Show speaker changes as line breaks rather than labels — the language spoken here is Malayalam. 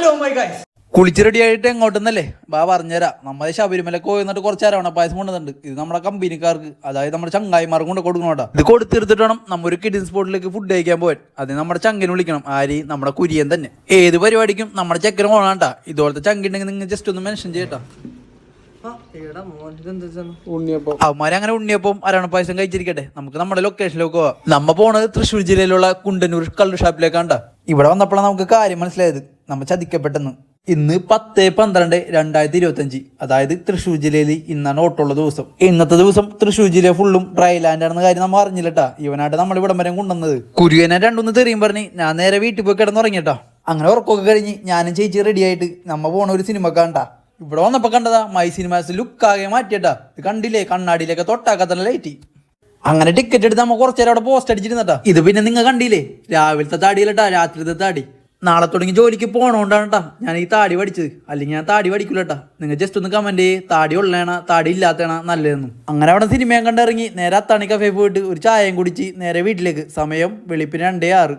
ഹലോ മൈ ഗൈസ്, കുളിച്ച് റെഡി ആയിട്ട് എങ്ങോട്ടെന്നല്ലേ ബാ പറഞ്ഞുതരാം. നമ്മുടെ ശബരിമലക്ക് പോയിട്ട് കുറച്ച് അരവണ പായസം കൊണ്ടുവന്നിട്ടുണ്ട്. ഇത് നമ്മുടെ കമ്പനിക്കാർക്ക്, അതായത് നമ്മുടെ ചങ്ങായിമാർക്ക് കൊണ്ട് കൊടുക്കണോട്ടാ. ഇത് കൊടുത്തിരുത്തിട്ട് വേണം നമ്മൊരു കിഡിൻ സ്പോട്ടിലേക്ക് ഫുഡ് കഴിക്കാൻ പോകാൻ. അതിന് നമ്മുടെ ചങ്കിനെ വിളിക്കണം. ആര്? നമ്മുടെ കുര്യൻ തന്നെ. ഏത് പരിപാടിക്കും നമ്മുടെ ചെക്കന് പോകണാട്ടാ. ഇതുപോലത്തെ ചങ്കിണ്ടെങ്കിൽ നിങ്ങൾ ജസ്റ്റ് ഒന്ന് മെൻഷൻ ചെയ്യട്ടാ. അവന്മാരങ്ങനെ ഉണ്ണിയപ്പം അരവണ പായസം കഴിച്ചിരിക്കട്ടെ. നമുക്ക് നമ്മുടെ ലൊക്കേഷനിലേക്ക് പോവാം. നമ്മ പോണത് തൃശ്ശൂർ ജില്ലയിലുള്ള കുണ്ടന്നൂർ കള്ള് ഷാപ്പിലേക്കാണ്ടാ. ഇവിടെ വന്നപ്പോഴാണ് നമുക്ക് കാര്യം മനസ്സിലായത്, നമ്മ ചതിക്കപ്പെട്ടെന്ന്. ഇന്ന് 10/12/2025, അതായത് തൃശ്ശൂർ ജില്ലയിൽ ഇന്നാണ് ഓട്ടമുള്ള ദിവസം. ഇന്നത്തെ ദിവസം തൃശ്ശൂർ ജില്ല ഫുള്ളും ഡ്രൈ ലാൻഡ് ആണെന്ന കാര്യം നമ്മൾ അറിഞ്ഞില്ലട്ടാ. ഇവനായിട്ട് നമ്മൾ ഇവിടം വരെ കൊണ്ടുവന്നത്. കുര്യനെ രണ്ടൊന്ന് തെറിയും പറഞ്ഞ് ഞാൻ നേരെ വീട്ടിൽ പോയി കിടന്നുറങ്ങിട്ടാ. അങ്ങനെ ഉറക്കമൊക്കെ കഴിഞ്ഞ് ഞാനും ചേച്ചി റെഡി ആയിട്ട് നമ്മ പോണ ഒരു സിനിമ കണ്ടാ. ഇവിടെ വന്നപ്പോ കണ്ടതാ മൈ സിനിമാസ് ലുക്കാകെ മാറ്റിയട്ടാ. ഇത് കണ്ടില്ലേ, കണ്ണാടിയിലൊക്കെ തൊട്ടാക്കത്തന്നെ ലൈറ്റ്. അങ്ങനെ ടിക്കറ്റ് എടുത്ത് നമ്മ കുറച്ചേരം അവിടെ പോസ്റ്റ് അടിച്ചിരുന്നട്ടാ. ഇത് പിന്നെ നിങ്ങൾ കണ്ടില്ലേ, രാവിലത്തെ താടിയിലട്ടാ, രാത്രിത്തെ താടി. നാളെ തുടങ്ങി ജോലിക്ക് പോണോണ്ടാണ് കേട്ടാ ഞാൻ ഈ താടി പഠിച്ചത്. അല്ലെങ്കിൽ ഞാൻ താടി പഠിക്കൂലട്ടാ. നിങ്ങൾ ജസ്റ്റ് ഒന്ന് കമന്റ് ചെയ്യ്, താടി ഉള്ളേണ താടി ഇല്ലാത്തണ നല്ലതെന്നും. അങ്ങനെ അവിടെ സിനിമയും കണ്ടിറങ്ങി നേരെ അത്താണി കഫേ പോയിട്ട് ഒരു ചായയും കുടിച്ച് നേരെ വീട്ടിലേക്ക്. സമയം വെളുപ്പിന് 2:06.